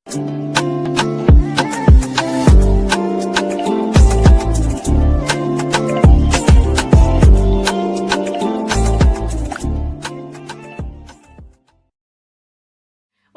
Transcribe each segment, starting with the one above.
Well,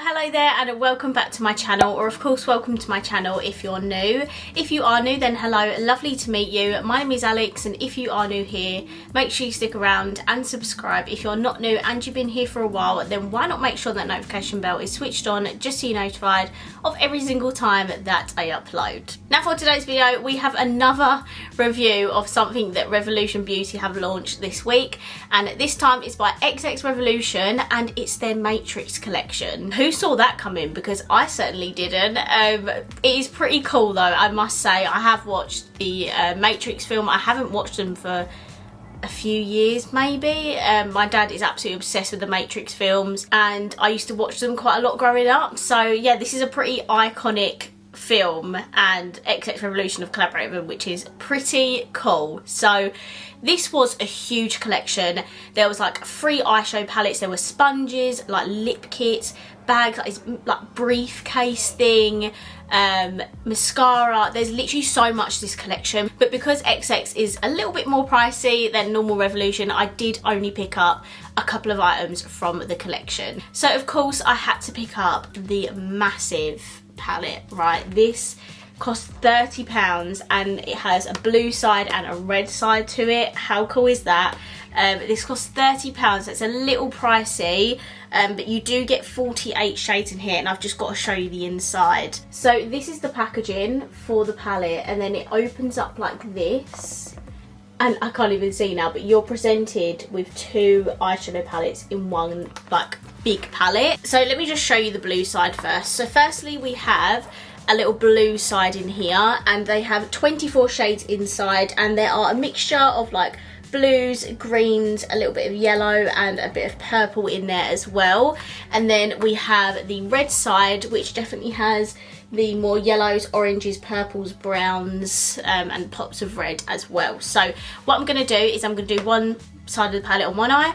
hello there and welcome back to my channel, or of course welcome to my channel if you're new. If you are new, then hello, lovely to meet you. My name is Alex, and if you are new here, make sure you stick around and subscribe. If you're not new and you've been here for a while, then why not make sure that notification bell is switched on just so you're notified of every single time that I upload. Now for today's video, we have another review of something that Revolution Beauty have launched this week, and this time it's by xxRevolution and it's their Matrix collection. Who saw that coming? Because I certainly didn't. It is pretty cool though, I must say. I have watched the Matrix film. I haven't watched them for a few years maybe. My dad is absolutely obsessed with the Matrix films and I used to watch them quite a lot growing up. So yeah, this is a pretty iconic film and xxRevolution have collaborated with, which is pretty cool. So this was a huge collection. There was like 3 eyeshadow palettes, there were sponges, like lip kits, bags, like briefcase thing, mascara. There's literally so much to this collection, but because XX is a little bit more pricey than normal Revolution, I did only pick up a couple of items from the collection. So of course I had to pick up the massive palette, right? This cost £30 and it has a blue side and a red side to it. How cool is that? This costs £30. It's a little pricey, but you do get 48 shades in here, and I've just got to show you the inside. So this is the packaging for the palette, and then it opens up like this, and I can't even see now, but you're presented with 2 eyeshadow palettes in one like big palette. So let me just show you the blue side first. So firstly we have a little blue side in here, and they have 24 shades inside, and there are a mixture of like blues, greens, a little bit of yellow and a bit of purple in there as well. And then we have the red side, which definitely has the more yellows, oranges, purples, browns, and pops of red as well. So what I'm going to do is I'm going to do one side of the palette on one eye,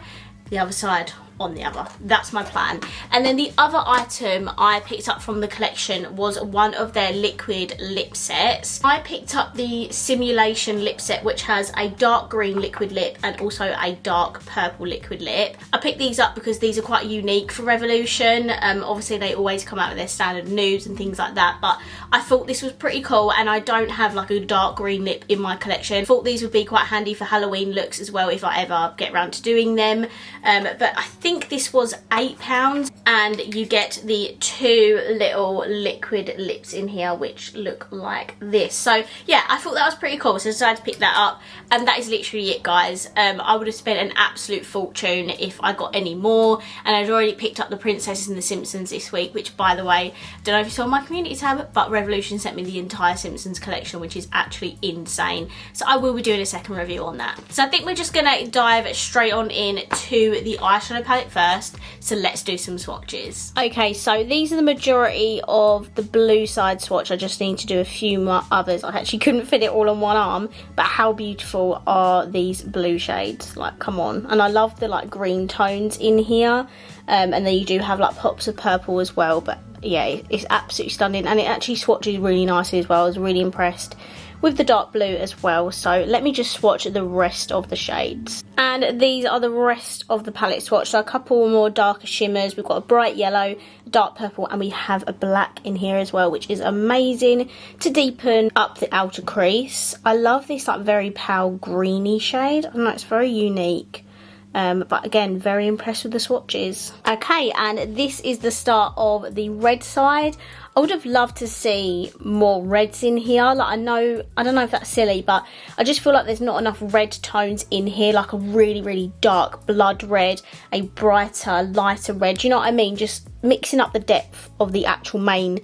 the other side on the other. That's my plan. And then the other item I picked up from the collection was one of their liquid lip sets. I picked up the Simulation lip set, which has a dark green liquid lip and also a dark purple liquid lip. I picked these up because these are quite unique for Revolution. Obviously they always come out with their standard nudes and things like that, but I thought this was pretty cool, and I don't have like a dark green lip in my collection. Thought these would be quite handy for Halloween looks as well if I ever get around to doing them. But I think this was £8, and you get the 2 little liquid lips in here which look like this. So yeah, I thought that was pretty cool, so I decided to pick that up, and that is literally it, guys. I would have spent an absolute fortune if I got any more, and I'd already picked up the Princesses and the Simpsons this week, which by the way, don't know if you saw my community tab, but Revolution sent me the entire Simpsons collection, which is actually insane. So I will be doing a second review on that. So I think we're just gonna dive straight on in to the eyeshadow palette first, so let's do some swatches. Okay, so these are the majority of the blue side swatch. I just need to do a few more others. I actually couldn't fit it all on one arm, but how beautiful are these blue shades? Like, come on. And I love the like green tones in here, and then you do have like pops of purple as well, but yeah, it's absolutely stunning, and it actually swatches really nicely as well. I was really impressed with the dark blue as well. So let me just swatch the rest of the shades. And these are the rest of the palette swatch. So a couple more darker shimmers. We've got a bright yellow, dark purple, and we have a black in here as well, which is amazing to deepen up the outer crease. I love this like very pale greeny shade. I don't know, it's very unique. But again, very impressed with the swatches. Okay, and this is the start of the red side. I would have loved to see more reds in here. Like, I don't know if that's silly, but I just feel like there's not enough red tones in here, like a really, really dark blood red, a brighter, lighter red. You know what I mean? Just mixing up the depth of the actual main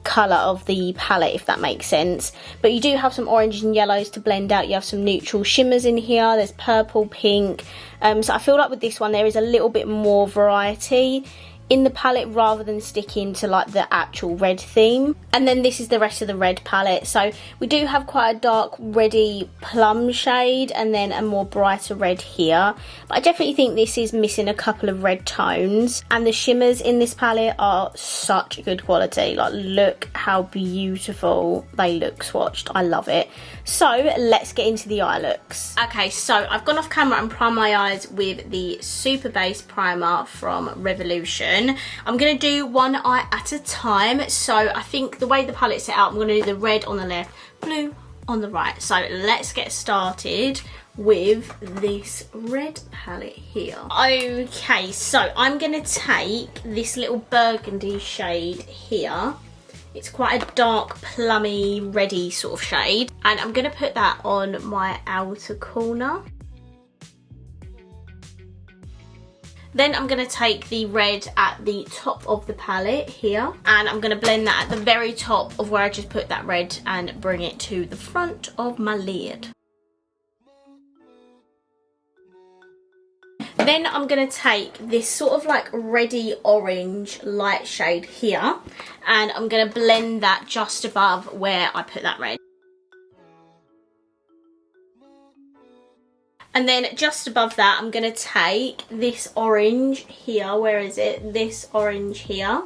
colour of the palette, if that makes sense. But you do have some oranges and yellows to blend out. You have some neutral shimmers in here. There's purple, pink. So I feel like with this one there is a little bit more variety in the palette rather than sticking to like the actual red theme. And then this is the rest of the red palette. So we do have quite a dark reddy plum shade and then a more brighter red here. But I definitely think this is missing a couple of red tones. And the shimmers in this palette are such good quality. Like, look how beautiful they look swatched. I love it. So let's get into the eye looks. Okay, so I've gone off camera and primed my eyes with the Super Base Primer from Revolution. I'm going to do one eye at a time. So I think the way the palette's set out, I'm going to do the red on the left, blue on the right. So let's get started with this red palette here. Okay, so I'm going to take this little burgundy shade here. It's quite a dark, plummy, reddy sort of shade. And I'm going to put that on my outer corner. Then I'm going to take the red at the top of the palette here. And I'm going to blend that at the very top of where I just put that red and bring it to the front of my lid. Then I'm going to take this sort of like reddy orange light shade here and I'm going to blend that just above where I put that red. And then just above that I'm going to take this orange here. Where is it? This orange here.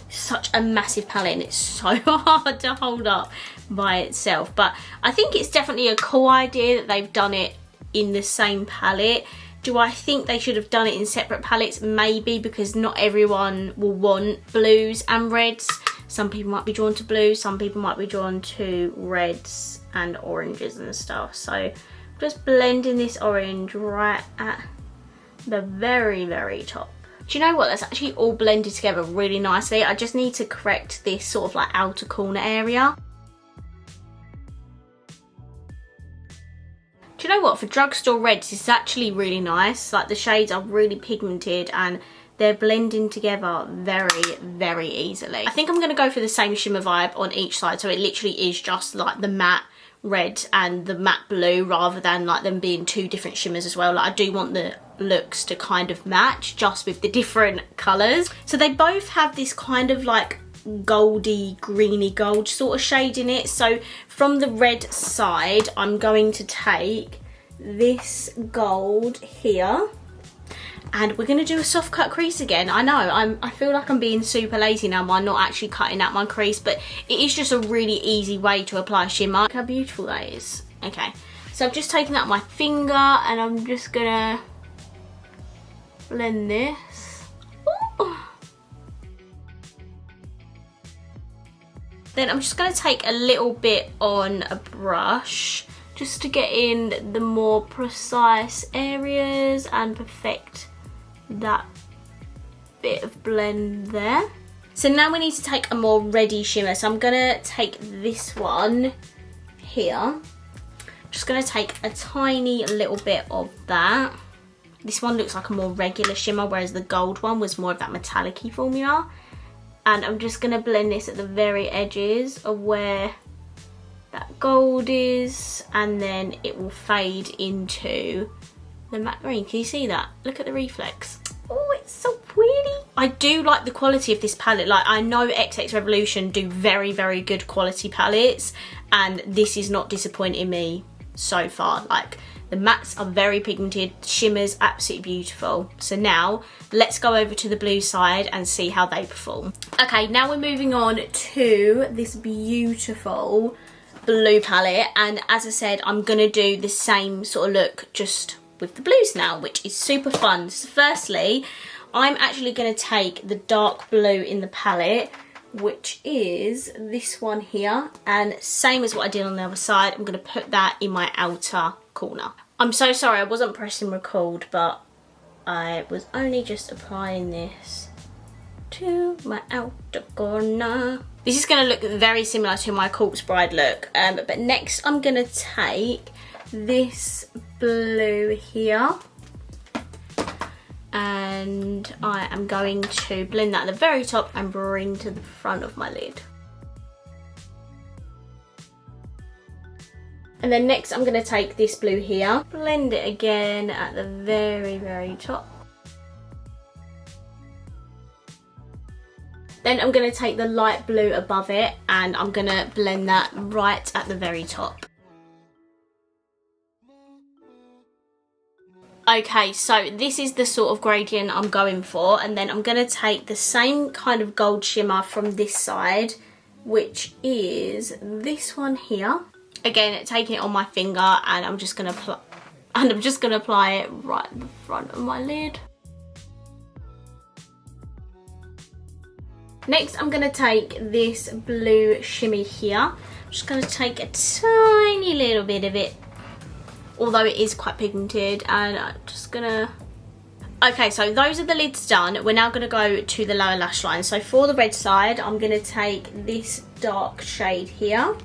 Such a massive palette and it's so hard to hold up by itself. But I think it's definitely a cool idea that they've done it in the same palette. Do I think they should have done it in separate palettes? Maybe, because not everyone will want blues and reds. Some people might be drawn to blues, some people might be drawn to reds and oranges and stuff. So just blending this orange right at the very, very top. Do you know what? That's actually all blended together really nicely. I just need to correct this sort of like outer corner area. Do you know what? For drugstore reds, it's actually really nice. Like, the shades are really pigmented and they're blending together very, very easily. I think I'm going to go for the same shimmer vibe on each side. So it literally is just like the matte red and the matte blue rather than like them being two different shimmers as well. Like, I do want the looks to kind of match just with the different colours. So they both have this kind of like goldy, greeny gold sort of shade in it. So from the red side, I'm going to take this gold here and we're going to do a soft cut crease again. I know, I feel like I'm being super lazy now by not actually cutting out my crease, but it is just a really easy way to apply shimmer. Look how beautiful that is. Okay, so I've just taken that on my finger and I'm just gonna blend this. Ooh. Then I'm just going to take a little bit on a brush just to get in the more precise areas and perfect that bit of blend there. So now we need to take a more reddy shimmer. So I'm going to take this one here. I'm just going to take a tiny little bit of that. This one looks like a more regular shimmer, whereas the gold one was more of that metallic-y formula. And I'm just going to blend this at the very edges of where that gold is. And then it will fade into the matte green. Can you see that? Look at the reflex. Oh, it's so pretty. I do like the quality of this palette. Like, I know xxRevolution do very, very good quality palettes. And this is not disappointing me so far. Like, the mattes are very pigmented, shimmers absolutely beautiful. So now let's go over to the blue side and see how they perform. Okay, now we're moving on to this beautiful blue palette, and as I said, I'm gonna do the same sort of look just with the blues now, which is super fun. So firstly, I'm actually gonna take the dark blue in the palette, which is this one here, and same as what I did on the other side, I'm gonna put that in my outer corner. I'm so sorry I wasn't pressing record, but I was only just applying this to my outer corner. This is going to look very similar to my Corpse Bride look, but next I'm going to take this blue here and I am going to blend that at the very top and bring to the front of my lid. And then next I'm going to take this blue here, blend it again at the very, very top. Then I'm going to take the light blue above it and I'm going to blend that right at the very top. Okay, so this is the sort of gradient I'm going for, and then I'm going to take the same kind of gold shimmer from this side, which is this one here. Again, taking it on my finger, and I'm just going to apply it right at the front of my lid. Next, I'm going to take this blue shimmy here. I'm just going to take a tiny little bit of it, although it is quite pigmented, and I'm just gonna... Okay, so those are the lids done. We're now gonna go to the lower lash line. So for the red side, I'm gonna take this dark shade here.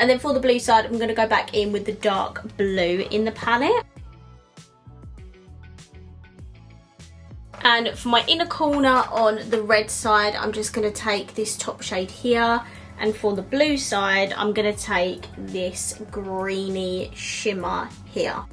And then for the blue side, I'm gonna go back in with the dark blue in the palette. And for my inner corner on the red side, I'm just gonna take this top shade here. And for the blue side, I'm going to take this greeny shimmer here.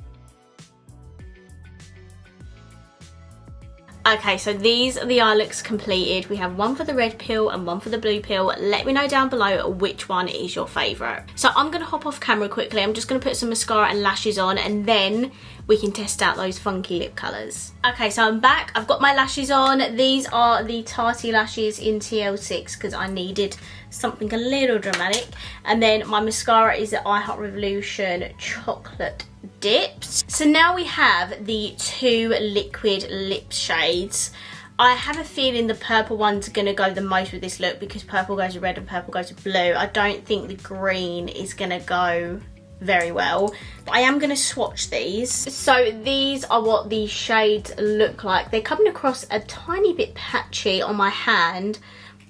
Okay, so these are the eye looks completed. We have one for the red peel and one for the blue peel. Let me know down below which one is your favourite. So I'm going to hop off camera quickly. I'm just going to put some mascara and lashes on, and then we can test out those funky lip colours. Okay, so I'm back. I've got my lashes on. These are the Tarte lashes in TL6 because I needed something a little dramatic. And then my mascara is the EYESHADOW Chocolate Dips. So now we have the two liquid lip shades. I have a feeling the purple one's going to go the most with this look because purple goes with red and purple goes with blue. I don't think the green is going to go very well, but I am going to swatch these. So these are what the shades look like. They're coming across a tiny bit patchy on my hand,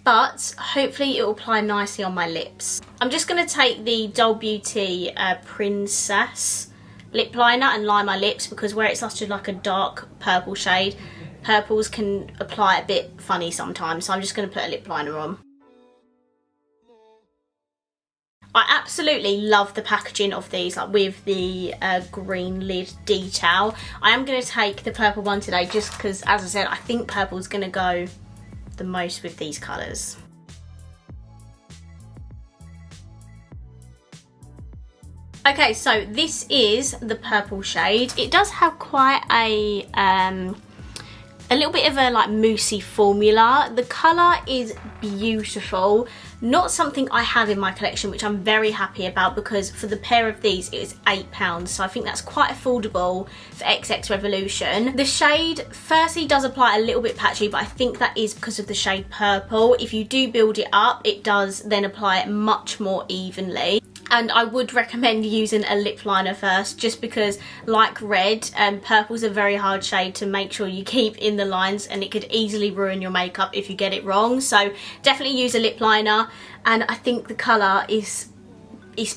but hopefully it will apply nicely on my lips. I'm just going to take the Doll Beauty Princess lip liner and line my lips, because where it's such like a dark purple shade, purples can apply a bit funny sometimes, so I'm just going to put a lip liner on. I absolutely love the packaging of these, like with the green lid detail. I am going to take the purple one today just because, as I said, I think purple's going to go the most with these colours. Okay, so this is the purple shade. It does have quite a little bit of a like moussey formula. The colour is beautiful. Not something I have in my collection, which I'm very happy about, because for the pair of these it is £8, so I think that's quite affordable for xxRevolution. The shade firstly does apply a little bit patchy, but I think that is because of the shade purple. If you do build it up, it does then apply it much more evenly. And I would recommend using a lip liner first, just because, like red, purple's a very hard shade to make sure you keep in the lines, and it could easily ruin your makeup if you get it wrong. So definitely use a lip liner, and I think the colour is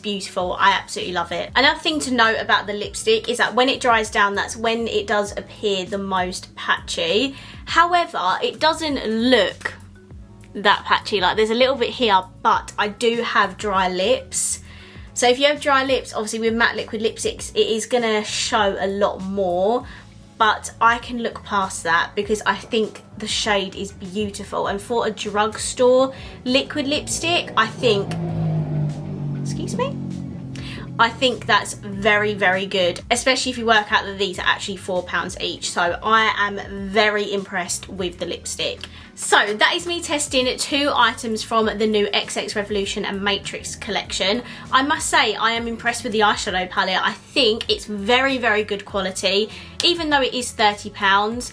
beautiful. I absolutely love it. Another thing to note about the lipstick is that when it dries down, that's when it does appear the most patchy. However, it doesn't look that patchy. Like, there's a little bit here, but I do have dry lips. So if you have dry lips, obviously with matte liquid lipsticks, it is going to show a lot more. But I can look past that because I think the shade is beautiful. And for a drugstore liquid lipstick, I think... Excuse me? I think that's very, very good, especially if you work out that these are actually £4 each. So I am very impressed with the lipstick. So that is me testing two items from the new xxRevolution and Matrix collection. I must say I am impressed with the eyeshadow palette. I think it's very, very good quality. Even though it is £30,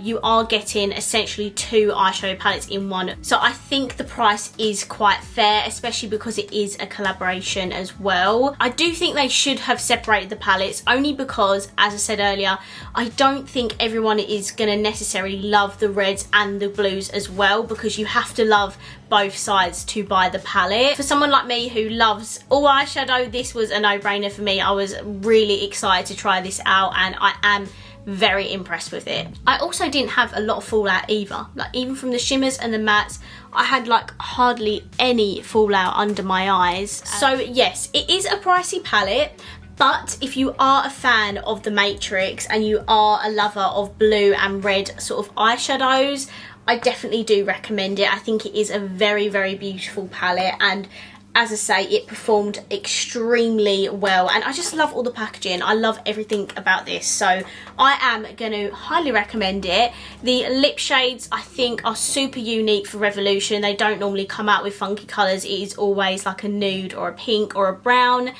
you are getting essentially two eyeshadow palettes in one. So I think the price is quite fair, especially because it is a collaboration as well. I do think they should have separated the palettes, only because, as I said earlier, I don't think everyone is going to necessarily love the reds and the blues as well, because you have to love both sides to buy the palette. For someone like me who loves all eyeshadow, this was a no-brainer for me. I was really excited to try this out, and I am very impressed with it. I also didn't have a lot of fallout either. Like, even from the shimmers and the mattes, I had like hardly any fallout under my eyes. So yes, it is a pricey palette, But if you are a fan of the Matrix and you are a lover of blue and red sort of eyeshadows, I definitely do recommend it. I think it is a very, very beautiful palette, and as I say, it performed extremely well, and I just love all the packaging. I love everything about this, so I am going to highly recommend it. The lip shades I think are super unique for Revolution. They don't normally come out with funky colours. It is always like a nude or a pink or a brown,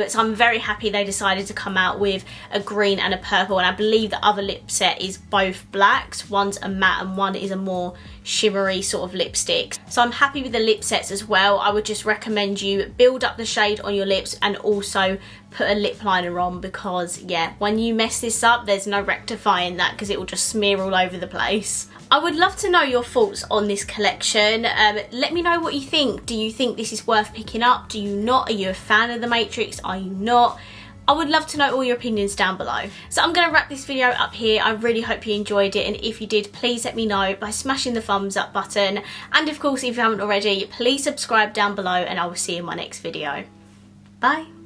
so I'm very happy they decided to come out with a green and a purple, and I believe the other lip set is both blacks. One's a matte and one is a more shimmery sort of lipstick. So I'm happy with the lip sets as well. I would just recommend you build up the shade on your lips and also put a lip liner on, because yeah, when you mess this up there's no rectifying that, because it will just smear all over the place. I would love to know your thoughts on this collection. Let me know what you think. Do you think this is worth picking up? Do you not? Are you a fan of the Matrix? Are you not? I would love to know all your opinions down below. So I'm going to wrap this video up here. I really hope you enjoyed it, and if you did, please let me know by smashing the thumbs up button, and of course if you haven't already, please subscribe down below, and I will see you in my next video. Bye.